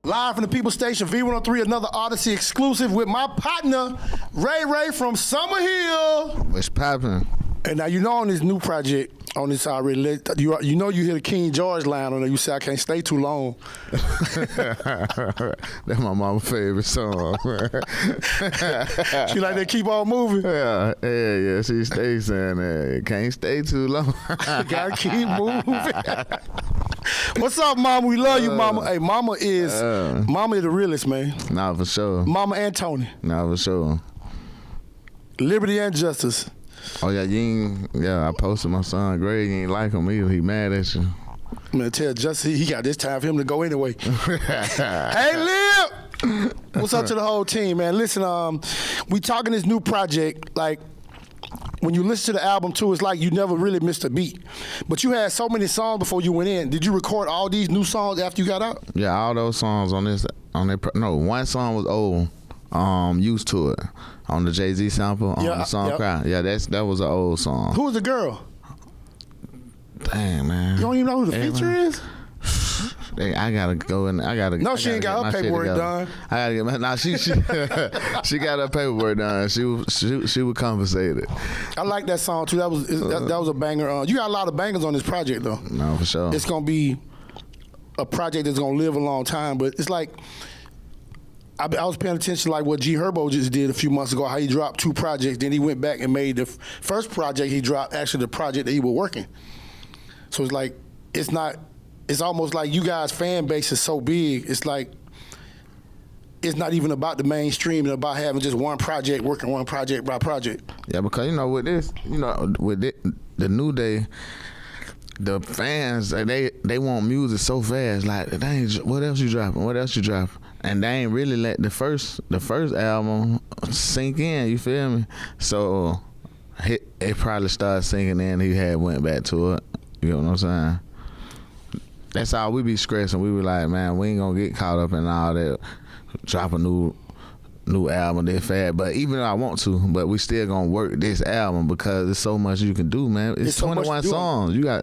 Live from the People Station, V103, another Odyssey exclusive with my partner, Ray from Summer Hill. What's poppin'? And now you know on this new project, on this already, you know you hear the King George line on there. You say I can't stay too long. That's my mama's favorite song. She like that keep on moving. Yeah. She stays saying that. Can't stay too long. Gotta keep moving. What's up, Mama? We love you, Mama. Hey, Mama is the realest, man. Nah, for sure. Mama and Tony. Nah, for sure. Liberty and justice. Oh yeah, I posted my son Greg. You ain't like him either. He mad at you. I'm gonna tell Justice he got this time for him to go anyway. Hey, Lip! What's up to the whole team, man? Listen, we talking this new project. Like, when you listen to the album too, it's like you never really missed a beat. But you had so many songs before you went in. Did you record all these new songs after you got out? Yeah, all those songs on this. No, one song was old. Used to it on the Jay-Z sample on the song Cry. Yeah, that was an old song. Who was the girl? Dang, man. You don't even know who the feature is? I gotta go in. No, she ain't got her paperwork done. I gotta get my. Nah, she she got her paperwork done. She was compensated. I like that song too. That was a banger. You got a lot of bangers on this project though. No, for sure. It's gonna be a project that's gonna live a long time. But it's like I was paying attention like what G Herbo just did a few months ago. How he dropped 2 projects, then he went back and made the first project he dropped actually the project that he was working. So it's like it's almost like you guys' fan base is so big. It's like it's not even about the mainstream and about having just one project, working one project by project. Yeah, because with this, with the new day, the fans they want music so fast. Like, what else you dropping? What else you dropping? And they ain't really let the first album sink in. You feel me? So it probably started sinking in. He went back to it. You know what I'm saying? That's how we be stressing. We be like, man, we ain't gonna get caught up in all that. Drop a new album that fast. But even though I want to, but we still gonna work this album because there's so much you can do, man. It's 21 songs. You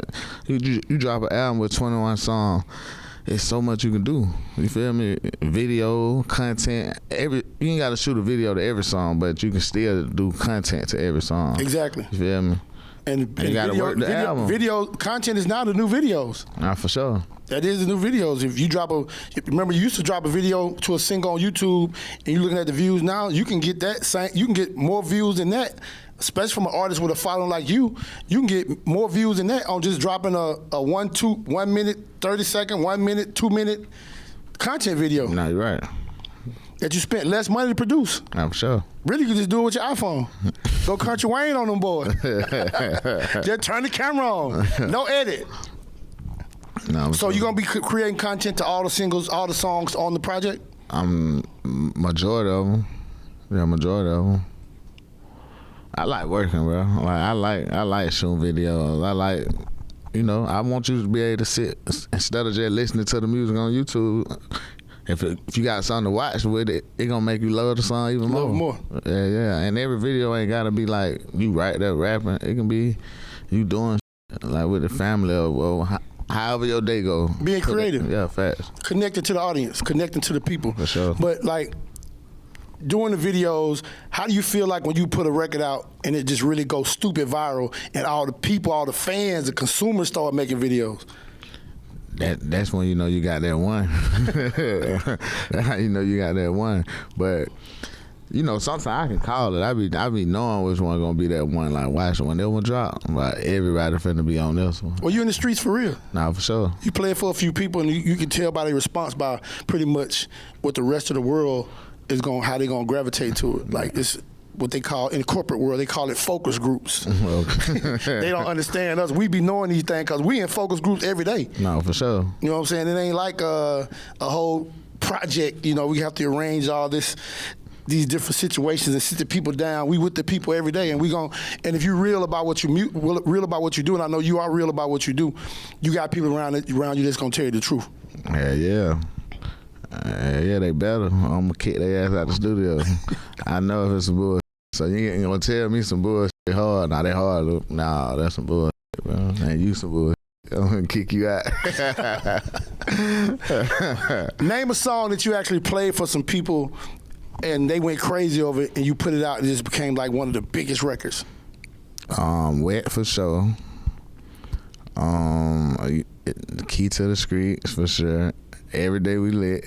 drop an album with 21 songs. It's so much you can do. You feel me? Video, content, you ain't gotta shoot a video to every song, but you can still do content to every song. Exactly. You feel me? And you gotta work the album. Video content is now the new videos. Nah, for sure. That is the new videos. If you remember you used to drop a video to a single on YouTube and you're looking at the views now, you can get you can get more views than that. Especially from an artist with a following like you can get more views than that on just dropping a 1 minute, 30 second, 1 minute, 2 minute content video. No, you're right. That you spent less money to produce. I'm sure. Really, you can just do it with your iPhone. Go Country Wayne on them boys. Just turn the camera on. No edit. No, so you're gonna be creating content to all the singles, all the songs on the project? Majority of them. Yeah, majority of them. I like working, bro. I like shooting videos. I like, I want you to be able to sit instead of just listening to the music on YouTube. If you got something to watch with it, it gonna make you love the song even more. Yeah. And every video ain't gotta be like you right there rapping. It can be you doing like with the family or however your day go. Being creative. Yeah, fast. Connected to the audience, connecting to the people. For sure. But like doing the videos, how do you feel like when you put a record out and it just really goes stupid viral and all the people, all the fans, the consumers start making videos? That's when you got that one. That's how you got that one. But sometimes I can call it. I be knowing which one gonna be that one. Like, watch when that one drop, like everybody finna be on this one. Well, you in the streets for real. Nah, for sure. You play it for a few people, and you can tell by their response by pretty much what the rest of the world is how they gonna gravitate to it. Like, it's what they call in the corporate world, they call it focus groups. They don't understand us. We be knowing these things because we in focus groups every day. No, for sure. You know what I'm saying? It ain't like a whole project. We have to arrange all these different situations and sit the people down. We with the people every day, and and if you're real about what you do, and I know you are real about what you do, you got people around you that's gonna tell you the truth. Yeah, they better. I'm gonna kick their ass out the studio. I know if it's some bullshit. So you ain't gonna tell me some bullshit hard. Nah, they hard. Nah, that's some bullshit, bro. And you some bullshit. I'm gonna kick you out. Name a song that you actually played for some people and they went crazy over it and you put it out and it just became like one of the biggest records. Wet for sure. The Key to the Streets for sure. Every Day We Lit.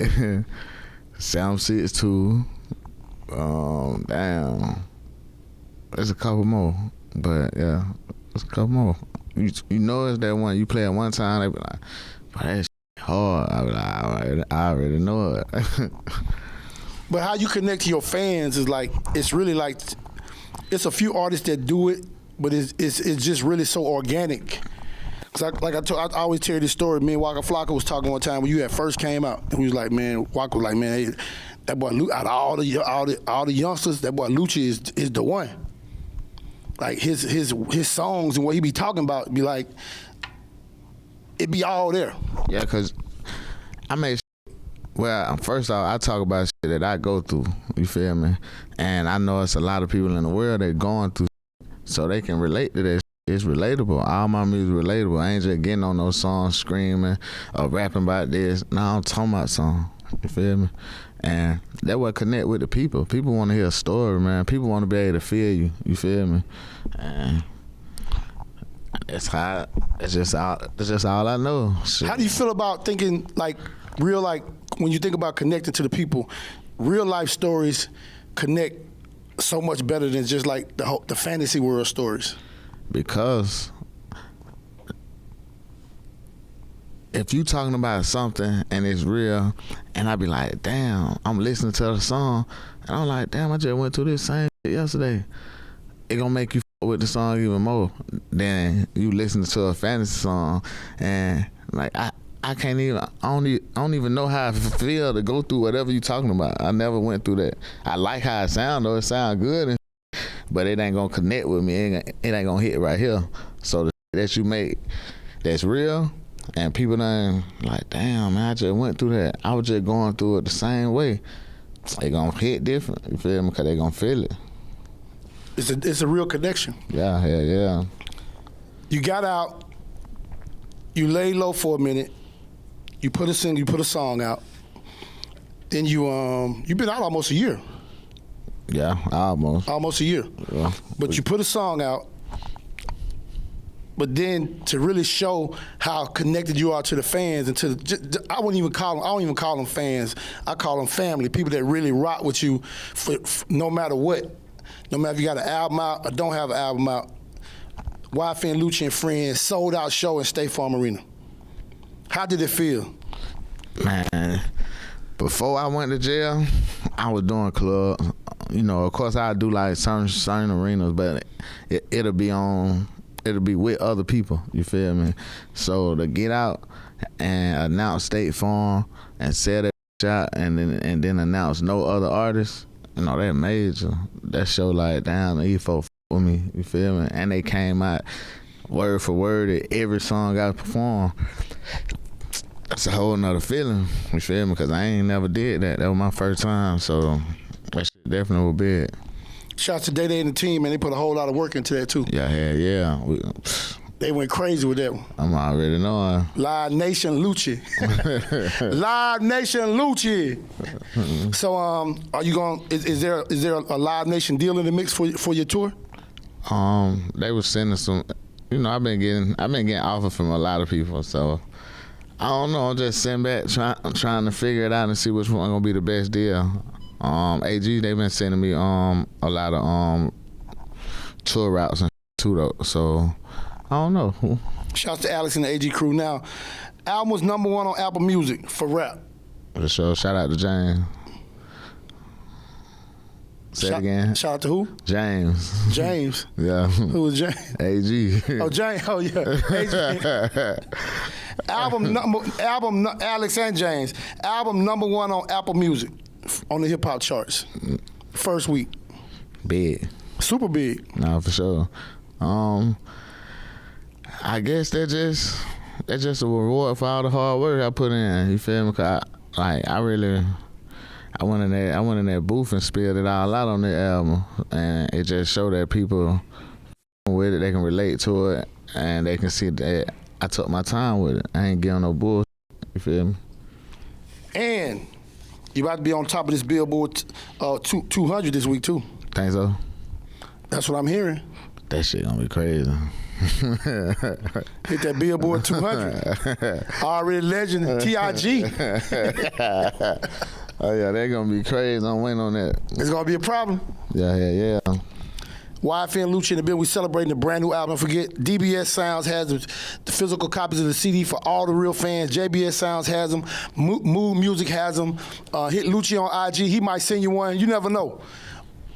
Sound 6-2. Damn. There's a couple more. But yeah, there's a couple more. You know it's that one. You play it one time, they be like, but that shit hard. I be like, I already know it. But how you connect to your fans is like, it's really like, it's a few artists that do it, but it's just really so organic. Cause I always tell you this story. Me and Waka Flocka was talking one time when you had first came out, and we was like, man, Waka was like, man, hey, that boy, out of all the youngsters, that boy Lucci is the one. Like his songs and what he be talking about be like, it be all there. Yeah, cause I made. Well, first off, I talk about shit that I go through. You feel me? And I know it's a lot of people in the world that going through, so they can relate to that. It's relatable. All my music relatable. I ain't just getting on those songs screaming or rapping about this. No, I'm talking about something. You feel me? And that what connect with the people. People want to hear a story, man. People want to be able to feel you. You feel me? And that's how. That's just all I know. Shit. How do you feel about thinking like real, like when you think about connecting to the people, real life stories connect so much better than just like the fantasy world stories? Because if you talking about something and it's real, and I be like, damn, I'm listening to the song, and I'm like, damn, I just went through this same shit yesterday. It gonna make you f with the song even more than you listening to a fantasy song, and like I can't even, I don't even know how I feel to go through whatever you talking about. I never went through that. I like how it sound though. It sound good and but it ain't gonna connect with me. It ain't gonna hit right here. So the that you make that's real, and people done like, damn, man, I just went through that. I was just going through it the same way. They gonna hit different. You feel me? Cause they gonna feel it. It's a real connection. Yeah. You got out. You lay low for a minute. You put a song out. Then you been out almost a year. Yeah, almost a year. Yeah. But you put a song out, but then to really show how connected you are to the fans and to I don't even call them fans. I call them family. People that really rock with you for no matter what, no matter if you got an album out or don't have an album out. YFN Lucci and Friends sold out show in State Farm Arena. How did it feel? Man, before I went to jail, I was doing clubs. You know, of course, I do like certain arenas, but it'll be with other people. You feel me? So to get out and announce State Farm and sell that shot, and then announce no other artists, you know, that major. That show like, damn, these folks with me. You feel me? And they came out word for word at every song I performed. That's a whole nother feeling. You feel me? Because I ain't never did that. That was my first time, so that shit definitely was big. Shout out to Day Day and the team, man. They put a whole lot of work into that, too. Yeah. They went crazy with that one. I'm already knowing. Live Nation Lucci. Live Nation Lucci. So, are you going? Is there a Live Nation deal in the mix for your tour? They were sending some. You know, I've been getting offers from a lot of people, so I don't know. I'm just sitting back trying to figure it out and see which one gonna be the best deal. AG, they've been sending me a lot of tour routes and too though. So I don't know. Shouts to Alex and the AG crew. Now, album was #1 on Apple Music for rap. For sure. Shout out to James. Say it again. Shout out to who? James. James. Yeah. Who was James? AG. Oh, James. Oh, yeah. AG. Album, Alex and James. Album #1 on Apple Music on the hip hop charts. First week. Big. Super big. No, for sure. I guess that's just a reward for all the hard work I put in. You feel me? 'Cause I went in that booth and spilled it all out on the album, and it just showed that people with it, they can relate to it, and they can see that I took my time with it. I ain't getting no bullshit. You feel me? And you about to be on top of this Billboard 200 this week too. Think so? That's what I'm hearing. That shit gonna be crazy. Hit that Billboard 200. Already legend, T.I.G. Oh yeah, they gonna be crazy. I'm waiting on that. It's gonna be a problem. Yeah. YFN Lucci in the building. We celebrating the brand new album. Don't forget, DBS Sounds has the physical copies of the CD for all the real fans. JBS Sounds has them. Mood Music has them. Hit Lucci on IG. He might send you one. You never know.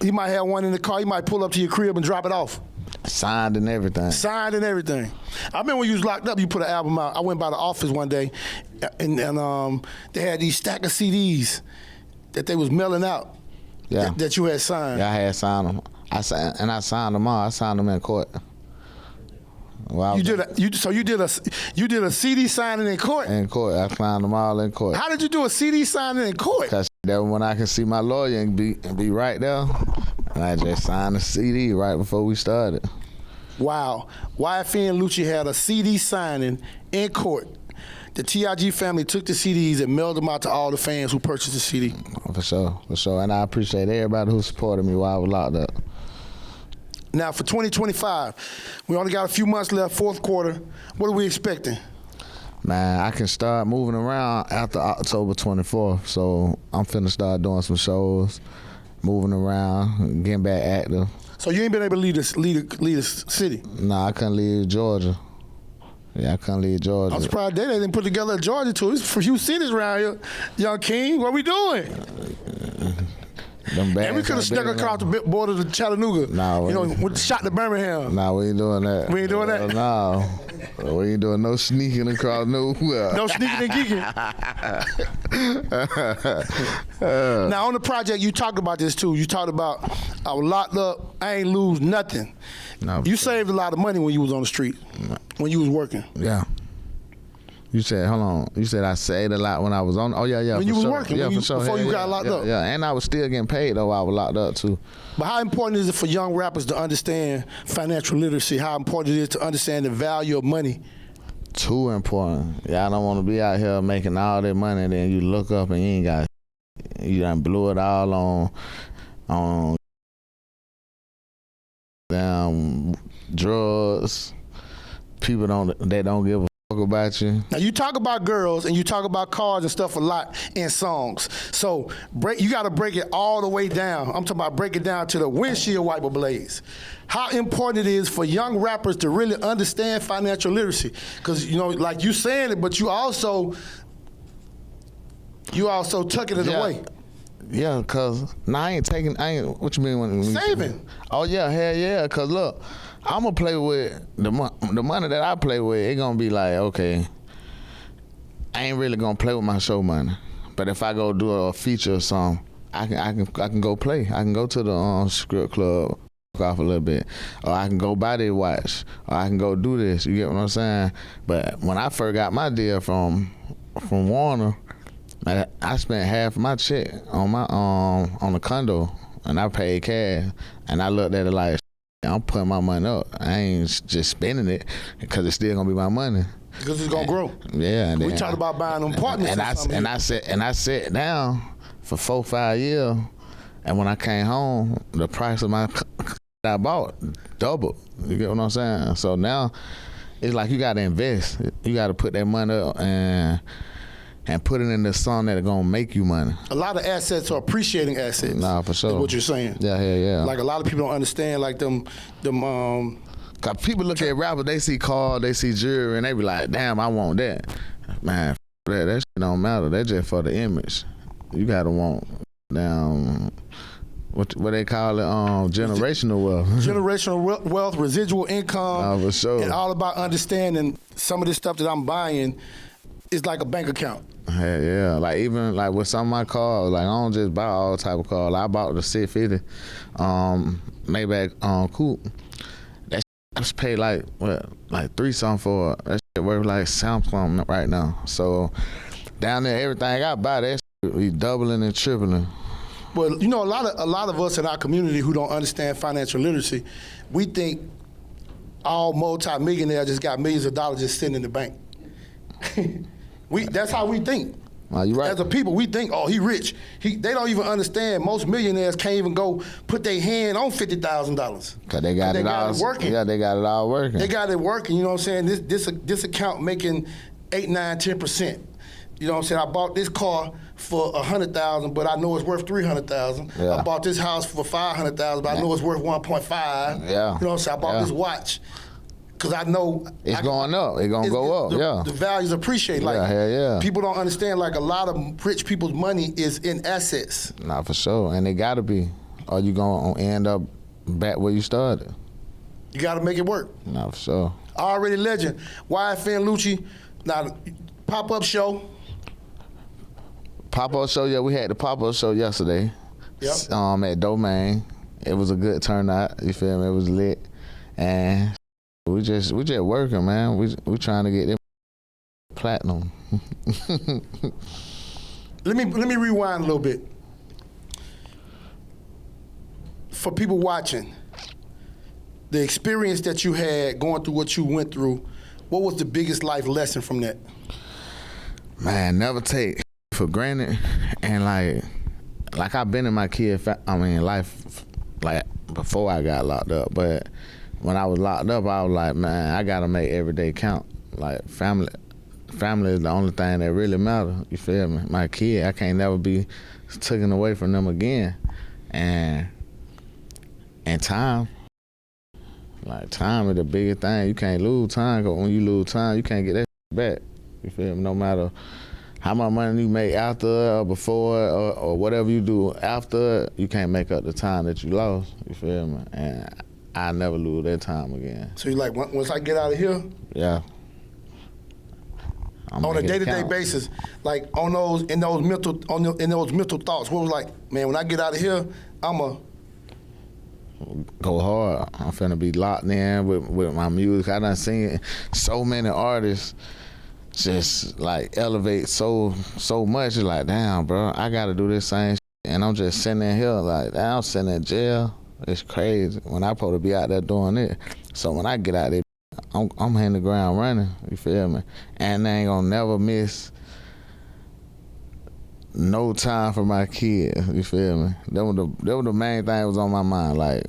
He might have one in the car. He might pull up to your crib and drop it off. Signed and everything. Signed and everything. I remember when you was locked up, you put an album out. I went by the office one day, and they had these stack of CDs that they was mailing out. Yeah. That you had signed. Yeah, I had signed them. I signed them all. I signed them in court. Well, you did a CD signing in court. In court, I signed them all in court. How did you do a CD signing in court? Cause that when I can see my lawyer and be right there, and I just signed the CD right before we started. Wow, YFN Lucci had a CD signing in court. The T.I.G. family took the CDs and mailed them out to all the fans who purchased the CD. For sure. And I appreciate everybody who supported me while I was locked up. Now, for 2025, we only got a few months left, fourth quarter. What are we expecting? Man, I can start moving around after October 24th, so I'm finna start doing some shows, moving around, getting back active. So you ain't been able to leave the city? Nah, I couldn't leave Georgia. Yeah, I couldn't leave Georgia. I'm surprised they didn't put together a Georgia tour. There's a few cities around here. Young King, what we doing? And we could have snuck across the border to Chattanooga. Nah, shot to Birmingham. Nah, we ain't doing that. We ain't doing that? No. We ain't doing no sneaking across nowhere. No sneaking and geeking. Now, on the project, you talked about this too. You talked about, I was locked up, I ain't lose nothing. No, you saved a lot of money when you was on the street, when you was working. Yeah. You said, hold on. You said I saved a lot when I was on. Oh yeah. When you was working, yeah, for sure. Before you got locked up. Yeah, and I was still getting paid though while I was locked up too. But how important is it for young rappers to understand financial literacy? How important it is to understand the value of money? Too important. Yeah, I don't want to be out here making all that money, and then you look up and you ain't got. You done blew it all on damn drugs. People don't give a fuck about you. Now you talk about girls and you talk about cars and stuff a lot in songs. So you got to break it all the way down. I'm talking about break it down to the windshield wiper blades. How important it is for young rappers to really understand financial literacy, because like you saying it, but you also tucking it away. Yeah, cause I ain't. What you mean when saving? Oh yeah, hell yeah. Cause look, I'm gonna play with the money that I play with. It gonna be like, okay, I ain't really gonna play with my show money. But if I go do a feature or something, I can go play. I can go to the script club, off a little bit, or I can go buy their watch, or I can go do this. You get what I'm saying? But when I first got my deal from Warner, I spent half of my check on my on the condo, and I paid cash, and I looked at it like, I'm putting my money up. I ain't just spending it because it's still gonna be my money. Because it's gonna grow. Yeah. We talked about buying them apartments. And I sat down for 4-5 years, and when I came home, the price of my that I bought doubled. You get what I'm saying? So now it's like you gotta invest. You gotta put that money up and put it in the song that are gonna make you money. A lot of assets are appreciating assets. Nah, for sure. Is what you're saying. Yeah. Like a lot of people don't understand like them cause people look at rappers, they see cars, they see jewelry, and they be like, damn, I want that. Man, that shit don't matter. That's just for the image. You gotta want damn what they call it, generational wealth. Generational wealth, residual income. For sure. And all about understanding some of this stuff that I'm buying is like a bank account. Yeah. Like even like with some of my cars, like I don't just buy all type of cars. Like I bought the 650 Maybach coupe. That shit I just paid like $3 something for it. That shit worth like something right now. So down there, everything I buy, that shit be doubling and tripling. Well, a lot of us in our community who don't understand financial literacy, we think all multi-millionaires just got millions of dollars just sitting in the bank. That's how we think. You right. As a people, we think, oh, he rich. They don't even understand. Most millionaires can't even go put their hand on $50,000. Cause they got it all working. Yeah, they got it all working. They got it working. You know what I'm saying? This account making 8, 9, 10%. You know what I'm saying? I bought this car for $100,000, but I know it's worth $300,000. Yeah. I bought this house for $500,000, but I know it's worth 1.5. Yeah. You know what I'm saying? I bought this watch. Because I know it's going up. It's going to go up, The values appreciate. Like, people don't understand, like, a lot of rich people's money is in assets. Nah, for sure. And they got to be. Or you going to end up back where you started. You got to make it work. Nah, for sure. Already legend. YFN Lucci. Now, pop-up show. Pop-up show, yeah. We had the pop-up show yesterday. Yep. At Domain. It was a good turnout. You feel me? It was lit. And we just working, man. We trying to get them platinum. Let me rewind a little bit. For people watching, the experience that you had going through what you went through, what was the biggest life lesson from that? Man, never take for granted. And like I've been in my life like before I got locked up, but when I was locked up, I was like, man, I gotta make every day count. Like, family is the only thing that really matters. You feel me? My kid, I can't never be taken away from them again. And time, like, time is the biggest thing. You can't lose time, because when you lose time, you can't get that back. You feel me? No matter how much money you make after or before or whatever you do after, you can't make up the time that you lost. You feel me? And I never lose that time again. So you like, once I get out of here? Yeah. On a day-to-day basis, like in those mental thoughts, what was like, man, when I get out of here, I'ma go hard. I'm finna be locked in with my music. I done seen so many artists just like elevate so much. It's like, damn, bro, I gotta do this same shit. And I'm just sitting in here like, damn, I'm sitting in jail. It's crazy when I supposed to be out there doing it. So when I get out there, I'm hitting the ground running. You feel me? And I ain't gonna never miss no time for my kids. You feel me? That was the main thing that was on my mind. Like,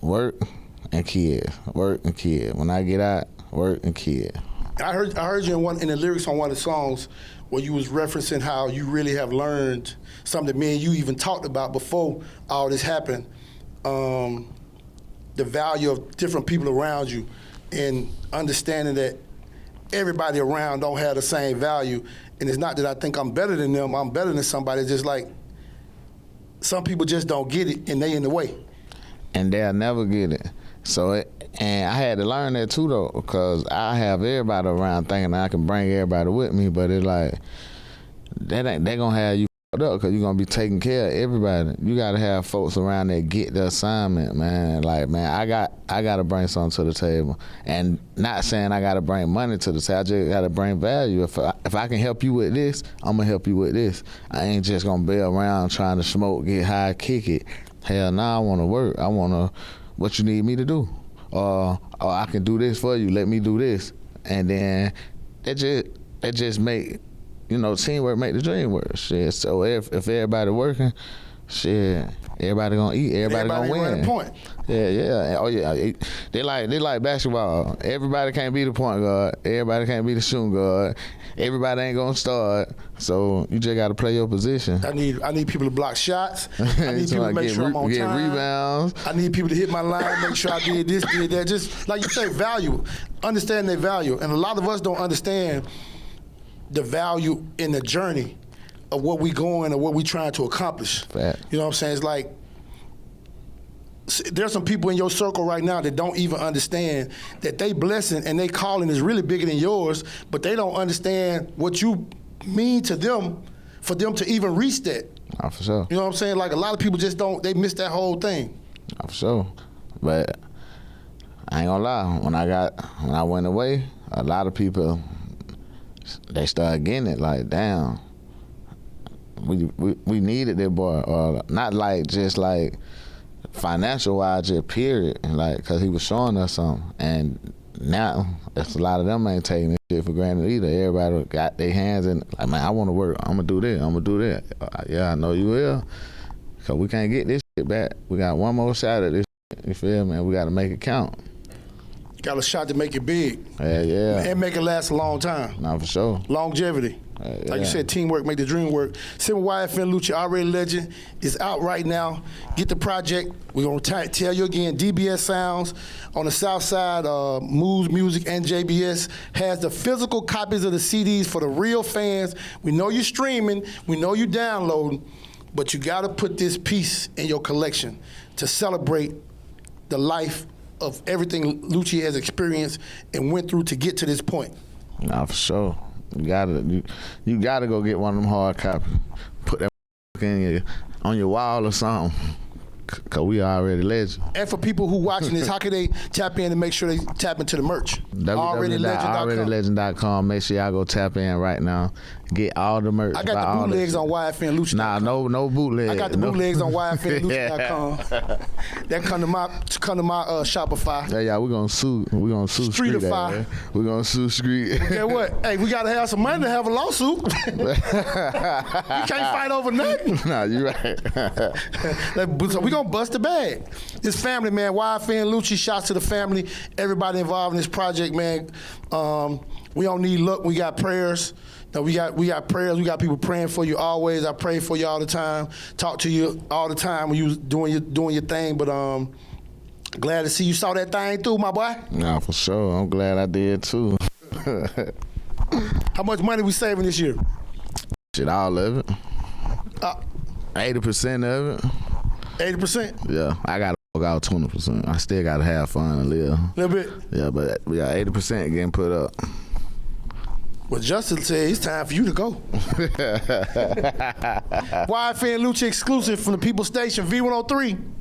work and kids, work and kids. When I get out, work and kids. I heard you in the lyrics on one of the songs where you was referencing how you really have learned something that me and you even talked about before all this happened. The value of different people around you and understanding that everybody around don't have the same value. And it's not that I think I'm better than them, I'm better than somebody. It's just like some people just don't get it and they in the way. And they'll never get it. And I had to learn that too though, because I have everybody around thinking I can bring everybody with me, but it's like, they gonna have you up because you're gonna be taking care of everybody. You gotta have folks around that get the assignment, man. Like, man, I gotta bring something to the table, and not saying I gotta bring money to the table. I just gotta bring value. If I can help you with this, I'm gonna help you with this. I ain't just gonna be around trying to smoke, get high, kick it. Hell nah, I wanna work. I wanna what you need me to do, or I can do this for you. Let me do this, and then that just make. You know, teamwork make the dream work. Shit. So if everybody working, shit, everybody gonna eat. Everybody gonna win. Point. Yeah. Oh yeah. They like basketball. Everybody can't be the point guard. Everybody can't be the shooting guard. Everybody ain't gonna start. So you just gotta play your position. I need people to block shots. I need people to make sure I'm on get time. Rebounds. I need people to hit my line, make sure I did this, did that. Just like you say, value. Understand their value. And a lot of us don't understand the value in the journey of what we going or what we trying to accomplish. Fact. You know what I'm saying? It's like, there's some people in your circle right now that don't even understand that they blessing and they calling is really bigger than yours, but they don't understand what you mean to them for them to even reach that. Oh, for sure. You know what I'm saying? Like, a lot of people just don't, they miss that whole thing. Oh, for sure. But I ain't gonna lie, when I went away, a lot of people, they started getting it like, damn, we needed that boy. Or not like just like financial wise, just period, and like, cause he was showing us something, and now it's a lot of them ain't taking this shit for granted either. Everybody got their hands in, like, man, I want to work. I'm gonna do this. I'm gonna do that. Yeah, I know you will, cause we can't get this shit back. We got one more shot at this shit, you feel me? We got to make it count. Got a shot to make it big. Yeah. And make it last a long time. Nah, for sure. Longevity. Like you said, teamwork make the dream work. Same with YFN Lucci, Already Legend, is out right now. Get the project. We're going to tell you again, DBS Sounds on the south side, Moves Music and JBS has the physical copies of the CDs for the real fans. We know you're streaming. We know you're downloading. But you got to put this piece in your collection to celebrate the life of everything Lucci has experienced and went through to get to this point. Nah, for sure. You gotta go get one of them hard copies. Put that on your wall or something. Cause we already legend. And for people who watching this, how can they tap in and make sure they tap into the merch? www.alreadylegend.com. Make sure y'all go tap in right now. Get all the merch. I got the bootlegs on YFNLucci.com. Nah, no bootlegs. I got the bootlegs on YFNLucci.com. That come to my Shopify. Yeah, we're gonna sue Streetify. We're gonna sue Street. Okay, what? Hey, we gotta have some money to have a lawsuit. We can't fight over nothing. Nah, you right. So we gonna bust the bag. This family, man. YFN Lucci. Shouts to the family. Everybody involved in this project, man. We don't need luck. We got prayers. No, we got prayers. We got people praying for you always. I pray for you all the time. Talk to you all the time when you was doing your thing. But glad to see you saw that thing through, my boy. Nah, for sure. I'm glad I did too. How much money we saving this year? Shit, all of it. 80% of it. 80%? Yeah, I gotta work out 20%. I still gotta have fun and live. A little bit? Yeah, but we got 80% getting put up. Well, Justin said it's time for you to go. YFN Lucci exclusive from the People Station V103.